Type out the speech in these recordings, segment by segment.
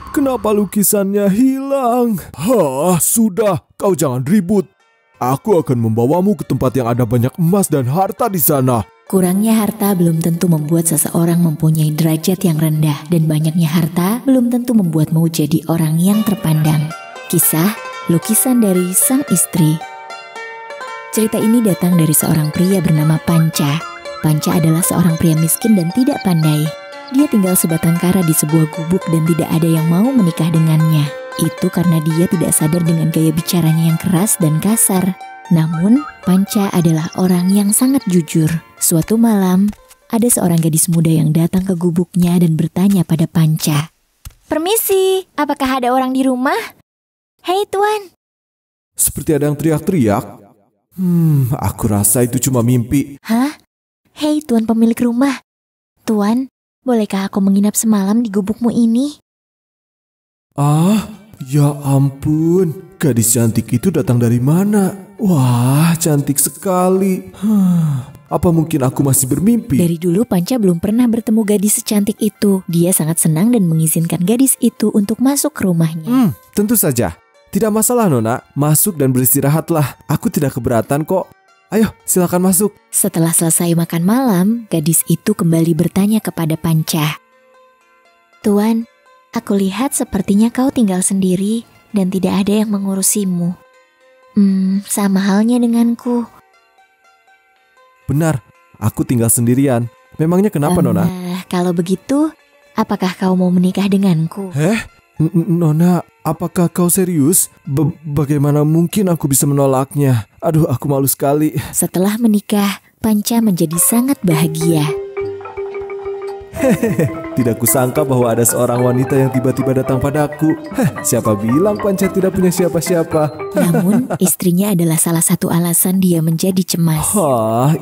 Kenapa lukisannya hilang? Sudah, kau jangan ribut. Aku akan membawamu ke tempat yang ada banyak emas dan harta di sana. Kurangnya harta belum tentu membuat seseorang mempunyai derajat yang rendah, dan banyaknya harta belum tentu membuatmu jadi orang yang terpandang. Kisah lukisan dari sang istri. Cerita ini datang dari seorang pria bernama Panca. Panca adalah seorang pria miskin dan tidak pandai. Dia tinggal sebatang kara di sebuah gubuk dan tidak ada yang mau menikah dengannya. Itu karena dia tidak sadar dengan gaya bicaranya yang keras dan kasar. Namun, Panca adalah orang yang sangat jujur. Suatu malam, ada seorang gadis muda yang datang ke gubuknya dan bertanya pada Panca. "Permisi, apakah ada orang di rumah?" "Hei tuan." Seperti ada yang teriak-teriak. Aku rasa itu cuma mimpi. "Hah? Hei tuan pemilik rumah. Tuan, bolehkah aku menginap semalam di gubukmu ini?" Ya ampun, gadis cantik itu datang dari mana? Wah, cantik sekali. Apa mungkin aku masih bermimpi? Dari dulu Panca belum pernah bertemu gadis secantik itu. Dia sangat senang dan mengizinkan gadis itu untuk masuk ke rumahnya. Tentu saja. Tidak masalah Nona, masuk dan beristirahatlah. Aku tidak keberatan kok. Ayo, silakan masuk. Setelah selesai makan malam, gadis itu kembali bertanya kepada Panca. "Tuan, aku lihat sepertinya kau tinggal sendiri dan tidak ada yang mengurusimu. Sama halnya denganku." "Benar, aku tinggal sendirian. Memangnya kenapa Nona?" Kalau begitu, apakah kau mau menikah denganku?" Nona, apakah kau serius? Bagaimana mungkin aku bisa menolaknya? Aduh, aku malu sekali. Setelah menikah, Panca menjadi sangat bahagia. Tidak kusangka bahwa ada seorang wanita yang tiba-tiba datang padaku. Siapa bilang Panca tidak punya siapa-siapa? Namun, istrinya adalah salah satu alasan dia menjadi cemas.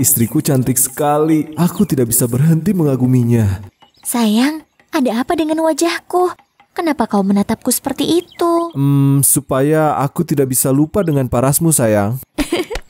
Istriku cantik sekali. Aku tidak bisa berhenti mengaguminya. "Sayang, ada apa dengan wajahku? Kenapa kau menatapku seperti itu?" Supaya aku tidak bisa lupa dengan parasmu, sayang.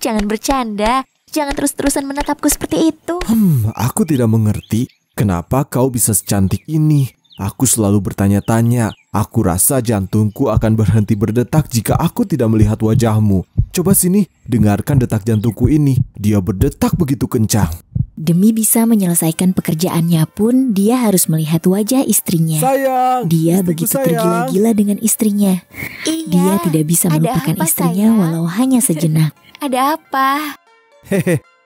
Jangan bercanda. Jangan terus-terusan menatapku seperti itu. Aku tidak mengerti. Kenapa kau bisa secantik ini? Aku selalu bertanya-tanya. Aku rasa jantungku akan berhenti berdetak jika aku tidak melihat wajahmu. Coba sini, dengarkan detak jantungku ini. Dia berdetak begitu kencang. Demi bisa menyelesaikan pekerjaannya pun, dia harus melihat wajah istrinya. Sayang, dia begitu tergila-gila dengan istrinya. Dia tidak bisa melupakan istrinya walau hanya sejenak. "Ada apa?"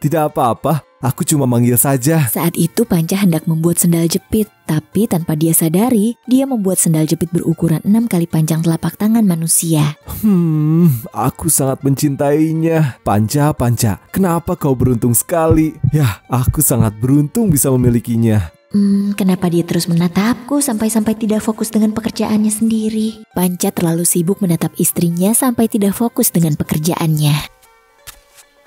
Tidak apa-apa. Aku cuma manggil saja. Saat itu Panca hendak membuat sendal jepit, tapi tanpa dia sadari, dia membuat sendal jepit berukuran 6 kali panjang telapak tangan manusia. Aku sangat mencintainya. Panca, kenapa kau beruntung sekali? Ya, aku sangat beruntung bisa memilikinya. Kenapa dia terus menatapku sampai-sampai tidak fokus dengan pekerjaannya sendiri? Panca terlalu sibuk menatap istrinya sampai tidak fokus dengan pekerjaannya.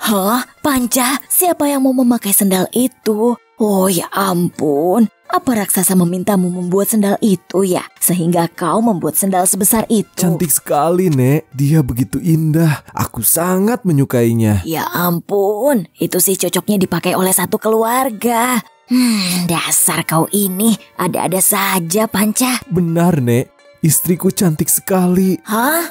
"Hah, Panca, siapa yang mau memakai sendal itu? Oh ya ampun, apa raksasa memintamu membuat sendal itu ya? Sehingga kau membuat sendal sebesar itu?" Cantik sekali, Nek. Dia begitu indah. Aku sangat menyukainya. Ya ampun, itu sih cocoknya dipakai oleh satu keluarga. Dasar kau ini, ada-ada saja, Panca. Benar, Nek. Istriku cantik sekali. Hah?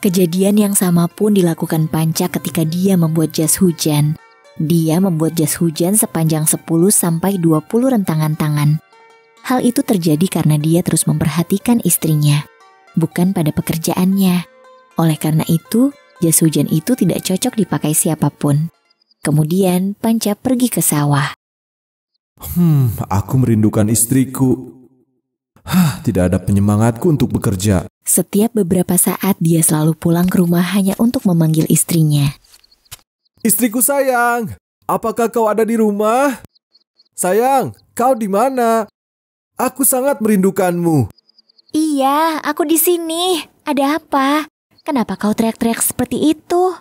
Kejadian yang sama pun dilakukan Panca ketika dia membuat jas hujan. Dia membuat jas hujan sepanjang 10-20 rentangan tangan. Hal itu terjadi karena dia terus memperhatikan istrinya, bukan pada pekerjaannya. Oleh karena itu, jas hujan itu tidak cocok dipakai siapapun. Kemudian Panca pergi ke sawah. Aku merindukan istriku. Tidak ada penyemangatku untuk bekerja. Setiap beberapa saat dia selalu pulang ke rumah hanya untuk memanggil istrinya. "Istriku sayang, apakah kau ada di rumah? Sayang, kau di mana? Aku sangat merindukanmu." "Iya, aku di sini. Ada apa? Kenapa kau teriak-teriak seperti itu?"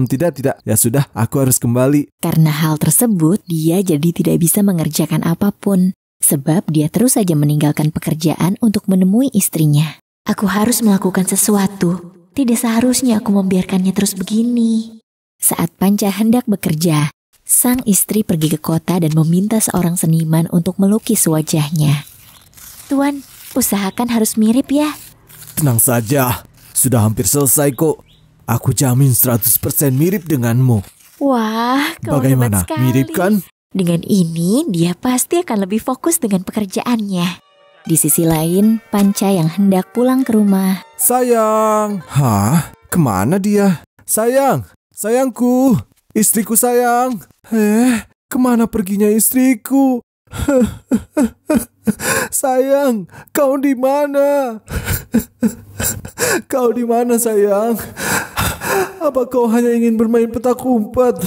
Tidak. Ya sudah, aku harus kembali. Karena hal tersebut, dia jadi tidak bisa mengerjakan apapun. Sebab dia terus saja meninggalkan pekerjaan untuk menemui istrinya. "Aku harus melakukan sesuatu. Tidak seharusnya aku membiarkannya terus begini." Saat Panca hendak bekerja, Sang istri pergi ke kota dan meminta seorang seniman untuk melukis wajahnya. Tuan, usahakan harus mirip ya. Tenang saja, sudah hampir selesai kok. Aku jamin 100% mirip denganmu. Wah, kau Bagaimana? hebat sekali. Mirip kan? Dengan ini, dia pasti akan lebih fokus dengan pekerjaannya. Di sisi lain, Panca yang hendak pulang ke rumah. Sayang. Hah? Kemana dia? Sayang, sayangku. Istriku sayang. Kemana perginya istriku? Sayang, kau di mana? Kau di mana sayang? Apa kau hanya ingin bermain petak umpet?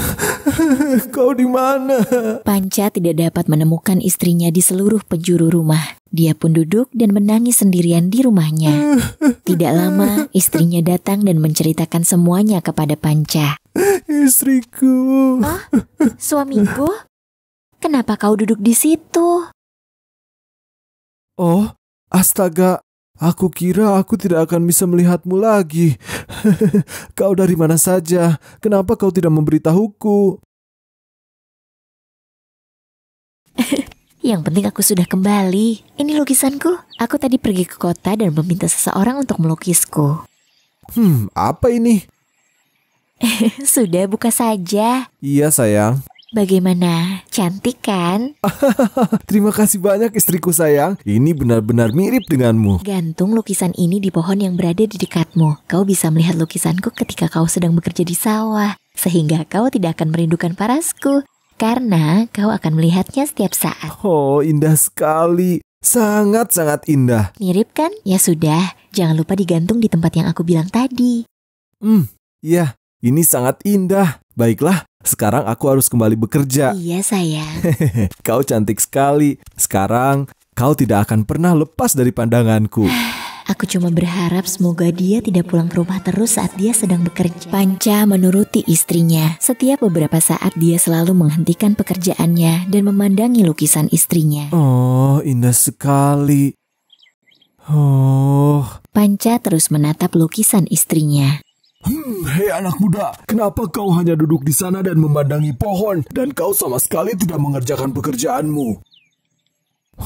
Kau di mana? Panca tidak dapat menemukan istrinya di seluruh penjuru rumah. Dia pun duduk dan menangis sendirian di rumahnya. Tidak lama, istrinya datang dan menceritakan semuanya kepada Panca. Istriku. Ah, suamiku? Kenapa kau duduk di situ? Oh, astaga. Aku kira aku tidak akan bisa melihatmu lagi. Kau dari mana saja? Kenapa kau tidak memberitahuku? Yang penting aku sudah kembali. Ini lukisanku. Aku tadi pergi ke kota dan meminta seseorang untuk melukisku. Apa ini? Sudah, buka saja. Iya sayang. Bagaimana? Cantik kan? Terima kasih banyak istriku sayang. Ini benar-benar mirip denganmu. Gantung lukisan ini di pohon yang berada di dekatmu. Kau bisa melihat lukisanku ketika kau sedang bekerja di sawah. Sehingga kau tidak akan merindukan parasku. Karena kau akan melihatnya setiap saat. Oh, indah sekali. Sangat-sangat indah. Mirip kan? Ya sudah, jangan lupa digantung di tempat yang aku bilang tadi. Ya, ini sangat indah. Baiklah, sekarang aku harus kembali bekerja. Iya sayang. Kau cantik sekali. Sekarang, kau tidak akan pernah lepas dari pandanganku. Aku cuma berharap semoga dia tidak pulang ke rumah terus saat dia sedang bekerja. Panca menuruti istrinya. Setiap beberapa saat dia selalu menghentikan pekerjaannya dan memandangi lukisan istrinya. Oh, indah sekali. Oh. Panca terus menatap lukisan istrinya. Hei anak muda, kenapa kau hanya duduk di sana dan memandangi pohon dan kau sama sekali tidak mengerjakan pekerjaanmu?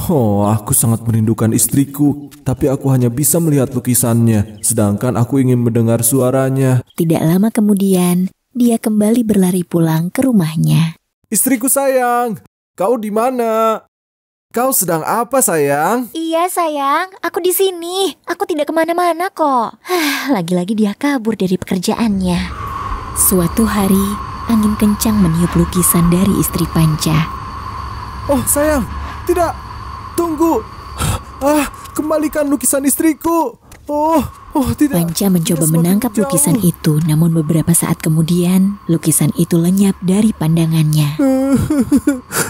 Oh, aku sangat merindukan istriku, tapi aku hanya bisa melihat lukisannya, sedangkan aku ingin mendengar suaranya. Tidak lama kemudian, dia kembali berlari pulang ke rumahnya. Istriku sayang, kau di mana? Kau sedang apa sayang? Iya sayang, aku di sini. Aku tidak kemana-mana kok. Lagi-lagi dia kabur dari pekerjaannya. Suatu hari, angin kencang meniup lukisan dari istri Panca. Oh sayang, tidak, tunggu. Kembalikan lukisan istriku. Oh tidak. Panca mencoba Dia menangkap semakin lukisan jauh. itu, namun beberapa saat kemudian, lukisan itu lenyap dari pandangannya.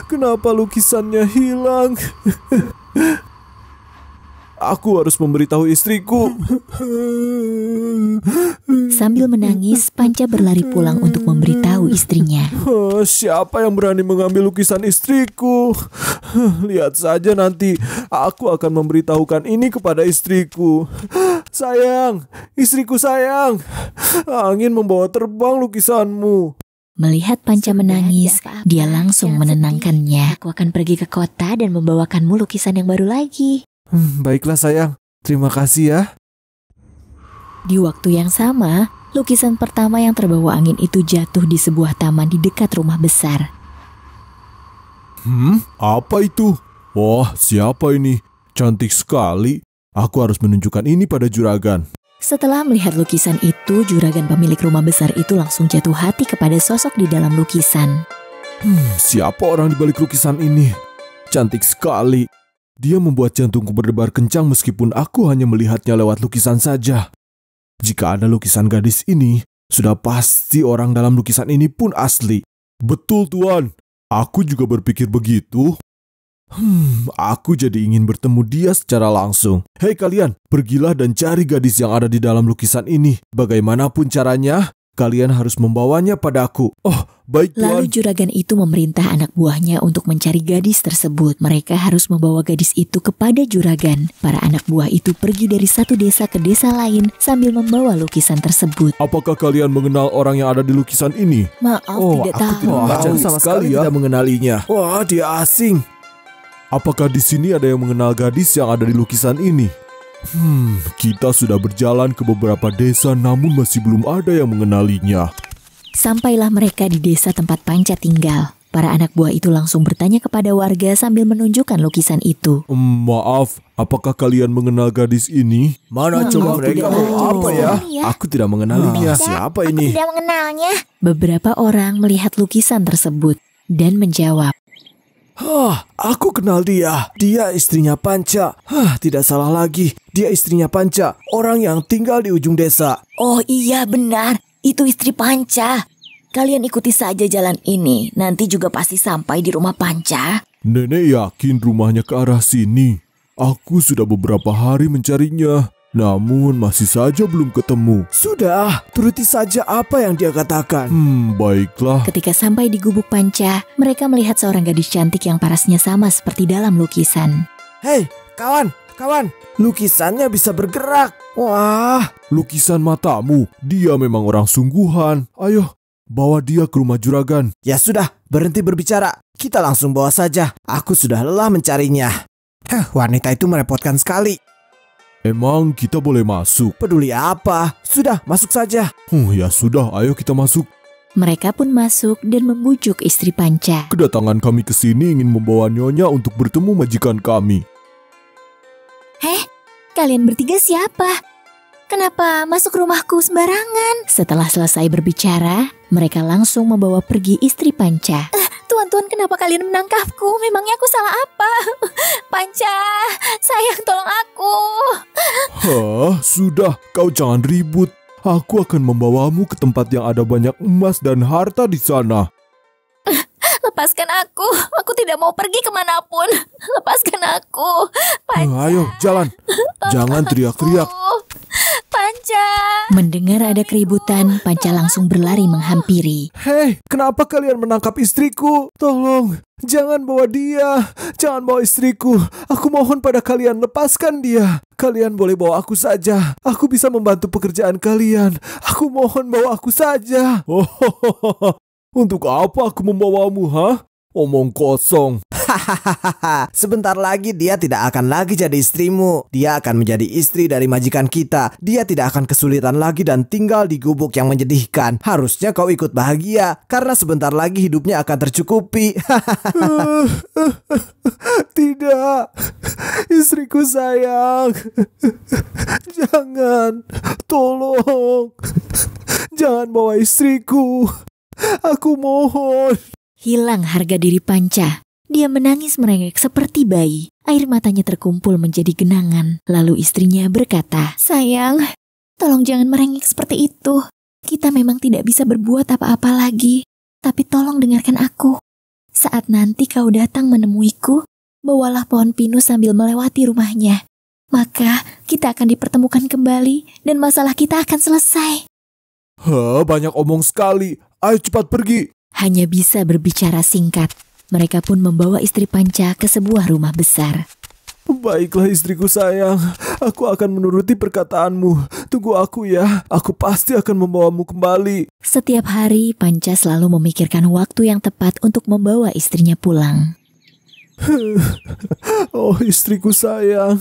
Kenapa lukisannya hilang? Aku harus memberitahu istriku. Sambil menangis, Panca berlari pulang untuk memberitahu istrinya. Siapa yang berani mengambil lukisan istriku? Lihat saja nanti aku akan memberitahukan ini kepada istriku. Sayang, istriku sayang. Angin membawa terbang lukisanmu. Melihat Panca menangis, tidak apa-apa, dia langsung jangan menenangkannya. Aku akan pergi ke kota dan membawakanmu lukisan yang baru lagi. Baiklah sayang, terima kasih ya. Di waktu yang sama, lukisan pertama yang terbawa angin itu jatuh di sebuah taman di dekat rumah besar. Apa itu? Wah, siapa ini? Cantik sekali. Aku harus menunjukkan ini pada juragan. Setelah melihat lukisan itu, juragan pemilik rumah besar itu langsung jatuh hati kepada sosok di dalam lukisan. Siapa orang di balik lukisan ini? Cantik sekali. Dia membuat jantungku berdebar kencang meskipun aku hanya melihatnya lewat lukisan saja. Jika ada lukisan gadis ini, sudah pasti orang dalam lukisan ini pun asli. Betul tuan, aku juga berpikir begitu. Aku jadi ingin bertemu dia secara langsung. Hei kalian, pergilah dan cari gadis yang ada di dalam lukisan ini. Bagaimanapun caranya, Kalian harus membawanya padaku. Oh, baik Lalu Tuan. juragan itu memerintah anak buahnya untuk mencari gadis tersebut. Mereka harus membawa gadis itu kepada juragan. Para anak buah itu pergi dari satu desa ke desa lain sambil membawa lukisan tersebut. Apakah kalian mengenal orang yang ada di lukisan ini? Maaf, tidak tahu. Aku sama sekali tidak mengenalinya. Wah, dia asing. Apakah di sini ada yang mengenal gadis yang ada di lukisan ini? Kita sudah berjalan ke beberapa desa namun masih belum ada yang mengenalinya. Sampailah mereka di desa tempat Panca tinggal. Para anak buah itu langsung bertanya kepada warga sambil menunjukkan lukisan itu. Maaf, apakah kalian mengenal gadis ini? Mana coba mereka tidak mau tahu. apa ya? Aku tidak mengenalinya. Siapa ini? Tidak mengenalnya. Beberapa orang melihat lukisan tersebut dan menjawab. Aku kenal dia. Dia istrinya Panca. Tidak salah lagi. Dia istrinya Panca, orang yang tinggal di ujung desa. Oh iya benar, itu istri Panca. Kalian ikuti saja jalan ini, nanti juga pasti sampai di rumah Panca. Nenek yakin rumahnya ke arah sini. Aku sudah beberapa hari mencarinya, namun masih saja belum ketemu. Sudah, turuti saja apa yang dia katakan. Baiklah. Ketika sampai di gubuk Panca, mereka melihat seorang gadis cantik yang parasnya sama seperti dalam lukisan. Hei, kawan. Lukisannya bisa bergerak. Wah, lukisan matamu. Dia memang orang sungguhan. Ayo, bawa dia ke rumah juragan. Ya sudah, berhenti berbicara. Kita langsung bawa saja. Aku sudah lelah mencarinya. Wanita itu merepotkan sekali. Emang kita boleh masuk? Peduli apa? Sudah, masuk saja. Ya sudah, ayo kita masuk. Mereka pun masuk dan membujuk istri Panca. Kedatangan kami ke sini ingin membawa nyonya untuk bertemu majikan kami. Kalian bertiga siapa? Kenapa masuk rumahku sembarangan? Setelah selesai berbicara, mereka langsung membawa pergi istri Panca. Tuan-tuan, kenapa kalian menangkapku? Memangnya aku salah apa? Panca, sayang tolong aku. Sudah, kau jangan ribut. Aku akan membawamu ke tempat yang ada banyak emas dan harta di sana. Lepaskan aku tidak mau pergi kemanapun. Lepaskan aku, Panca. Ayo, jalan. Jangan teriak-teriak. Panca. Mendengar ada keributan, Panca langsung berlari menghampiri. Hei, kenapa kalian menangkap istriku? Tolong, jangan bawa dia. Jangan bawa istriku. Aku mohon pada kalian, lepaskan dia. Kalian boleh bawa aku saja. Aku bisa membantu pekerjaan kalian. Aku mohon bawa aku saja. Untuk apa aku membawamu, Omong kosong. Sebentar lagi dia tidak akan lagi jadi istrimu. Dia akan menjadi istri dari majikan kita. Dia tidak akan kesulitan lagi dan tinggal di gubuk yang menyedihkan. Harusnya kau ikut bahagia, karena sebentar lagi hidupnya akan tercukupi. Tidak, istriku sayang. Jangan, tolong. Jangan bawa istriku. Aku mohon. Hilang harga diri Panca. Dia menangis merengek seperti bayi. Air matanya terkumpul menjadi genangan. Lalu istrinya berkata, "Sayang, tolong jangan merengek seperti itu. Kita memang tidak bisa berbuat apa-apa lagi. Tapi tolong dengarkan aku. Saat nanti kau datang menemuiku, bawalah pohon pinus sambil melewati rumahnya. Maka kita akan dipertemukan kembali dan masalah kita akan selesai." Banyak omong sekali. Ayo cepat pergi. Hanya bisa berbicara singkat. Mereka pun membawa istri Panca ke sebuah rumah besar. Baiklah istriku sayang, aku akan menuruti perkataanmu. Tunggu aku ya, aku pasti akan membawamu kembali. Setiap hari Panca selalu memikirkan waktu yang tepat untuk membawa istrinya pulang. Oh istriku sayang,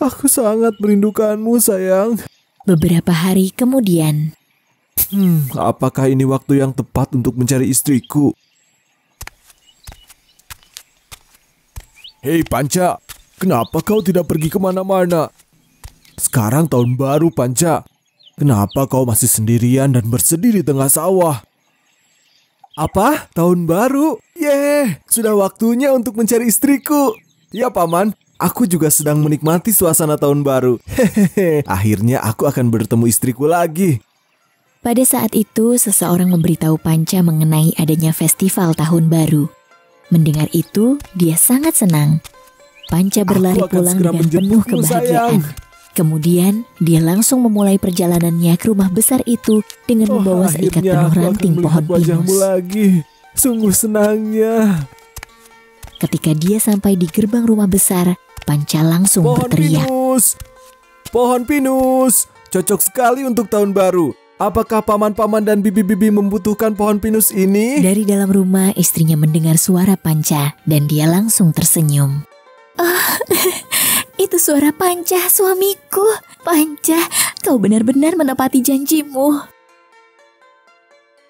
aku sangat merindukanmu sayang. Beberapa hari kemudian, apakah ini waktu yang tepat untuk mencari istriku? Hei Panca, kenapa kau tidak pergi kemana-mana? Sekarang tahun baru Panca. Kenapa kau masih sendirian dan bersedih di tengah sawah? Apa? Tahun baru? Sudah waktunya untuk mencari istriku. Ya Paman, aku juga sedang menikmati suasana tahun baru. Akhirnya aku akan bertemu istriku lagi. pada saat itu seseorang memberitahu Panca mengenai adanya festival tahun baru. Mendengar itu, dia sangat senang. Panca berlari pulang dengan penuh kebahagiaan. Kemudian dia langsung memulai perjalanannya ke rumah besar itu dengan membawa seikat penuh ranting pohon pinus. Lagi. Sungguh senangnya. Ketika dia sampai di gerbang rumah besar, Panca langsung berteriak. Pohon pinus, cocok sekali untuk tahun baru. Apakah paman-paman dan bibi-bibi membutuhkan pohon pinus ini? Dari dalam rumah istrinya mendengar suara Panca dan dia langsung tersenyum. Itu suara Panca, suamiku. Panca, kau benar-benar menepati janjimu.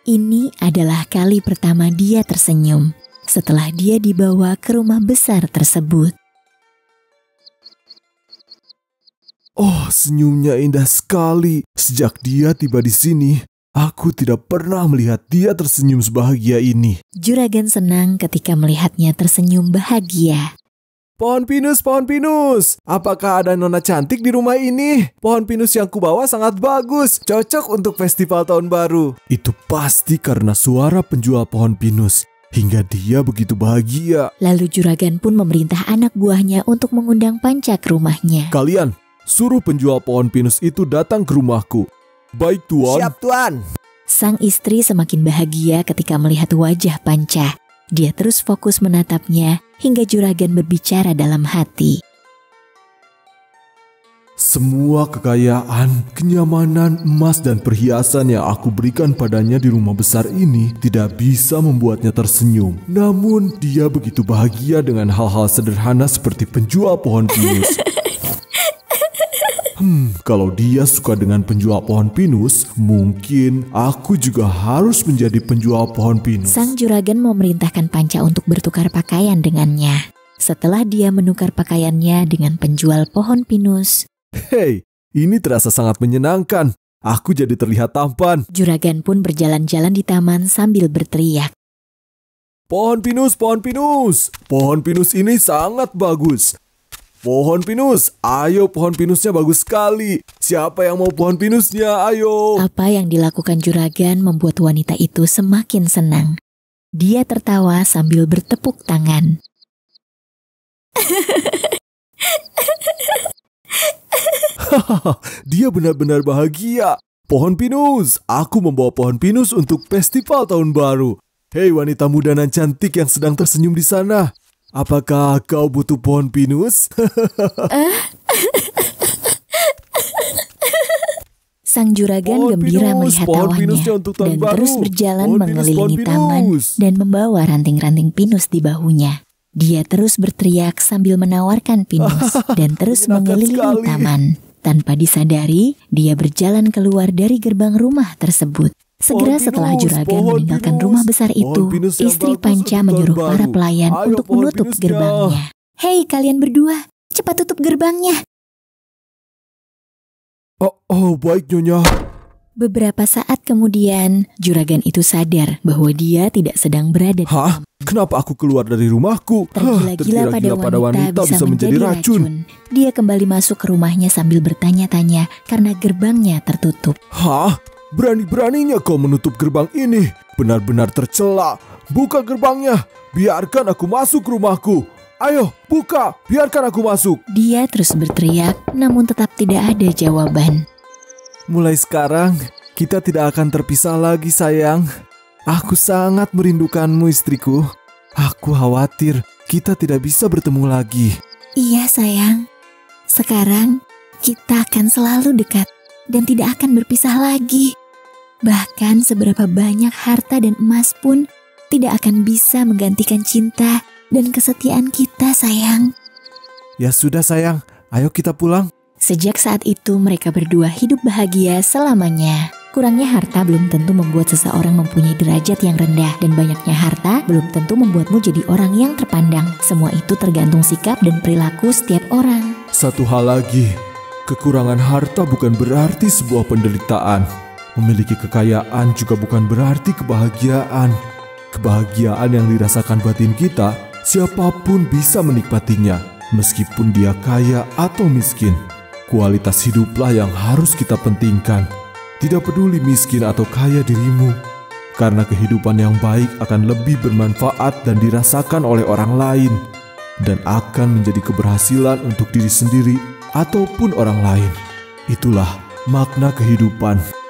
Ini adalah kali pertama dia tersenyum setelah dia dibawa ke rumah besar tersebut. Oh, senyumnya indah sekali. Sejak dia tiba di sini, aku tidak pernah melihat dia tersenyum sebahagia ini. Juragan senang ketika melihatnya tersenyum bahagia. Pohon pinus, apakah ada nona cantik di rumah ini? Pohon pinus yang kubawa sangat bagus, cocok untuk festival tahun baru. Itu pasti karena suara penjual pohon pinus, hingga dia begitu bahagia. Lalu juragan pun memerintah anak buahnya untuk mengundang Panca ke rumahnya. Kalian, suruh penjual pohon pinus itu datang ke rumahku. Baik, Tuan. Siap, Tuan. Sang istri semakin bahagia ketika melihat wajah Panca. Dia terus fokus menatapnya hingga juragan berbicara dalam hati. Semua kekayaan, kenyamanan, emas dan perhiasan yang aku berikan padanya di rumah besar ini tidak bisa membuatnya tersenyum. Namun dia begitu bahagia dengan hal-hal sederhana seperti penjual pohon pinus. Kalau dia suka dengan penjual pohon pinus, mungkin aku juga harus menjadi penjual pohon pinus. Sang juragan memerintahkan Panca untuk bertukar pakaian dengannya. Setelah dia menukar pakaiannya dengan penjual pohon pinus, Hei, ini terasa sangat menyenangkan. Aku jadi terlihat tampan. Juragan pun berjalan-jalan di taman sambil berteriak. Pohon pinus, pohon pinus. Pohon pinus ini sangat bagus. Pohon pinus, ayo pohon pinusnya bagus sekali. Siapa yang mau pohon pinusnya, ayo. Apa yang dilakukan juragan membuat wanita itu semakin senang. Dia tertawa sambil bertepuk tangan. Dia benar-benar bahagia. Pohon pinus, aku membawa pohon pinus untuk festival tahun baru. Hei wanita muda dan cantik yang sedang tersenyum di sana. Apakah kau butuh pohon pinus? Sang juragan gembira melihat tawannya dan terus berjalan mengelilingi taman dan membawa ranting-ranting pinus di bahunya. Dia terus berteriak sambil menawarkan pinus dan terus mengelilingi taman. Tanpa disadari, dia berjalan keluar dari gerbang rumah tersebut. Segera setelah juragan meninggalkan rumah besar itu, istri Panca menyuruh para pelayan untuk menutup gerbangnya. Hei kalian berdua, cepat tutup gerbangnya. Oh, baik Nyonya. Beberapa saat kemudian, juragan itu sadar bahwa dia tidak sedang berada di Hah? Kenapa aku keluar dari rumahku? Tergila-gila pada wanita bisa menjadi racun. Dia kembali masuk ke rumahnya sambil bertanya-tanya karena gerbangnya tertutup. Hah? Berani-beraninya kau menutup gerbang ini. Benar-benar tercela. Buka gerbangnya. Biarkan aku masuk rumahku. Ayo, buka. Biarkan aku masuk. Dia terus berteriak, namun tetap tidak ada jawaban. Mulai sekarang, kita tidak akan terpisah lagi, sayang. Aku sangat merindukanmu, istriku. Aku khawatir kita tidak bisa bertemu lagi. Iya, sayang. Sekarang, kita akan selalu dekat dan tidak akan berpisah lagi. Bahkan seberapa banyak harta dan emas pun tidak akan bisa menggantikan cinta dan kesetiaan kita, sayang. Ya sudah, sayang. Ayo kita pulang. Sejak saat itu mereka berdua hidup bahagia selamanya. Kurangnya harta belum tentu membuat seseorang mempunyai derajat yang rendah, dan banyaknya harta belum tentu membuatmu jadi orang yang terpandang. Semua itu tergantung sikap dan perilaku setiap orang. Satu hal lagi, kekurangan harta bukan berarti sebuah penderitaan. Memiliki kekayaan juga bukan berarti kebahagiaan. Kebahagiaan yang dirasakan batin kita, siapapun bisa menikmatinya, meskipun dia kaya atau miskin. Kualitas hiduplah yang harus kita pentingkan. Tidak peduli miskin atau kaya dirimu, karena kehidupan yang baik akan lebih bermanfaat dan dirasakan oleh orang lain, dan akan menjadi keberhasilan untuk diri sendiri ataupun orang lain. Itulah makna kehidupan.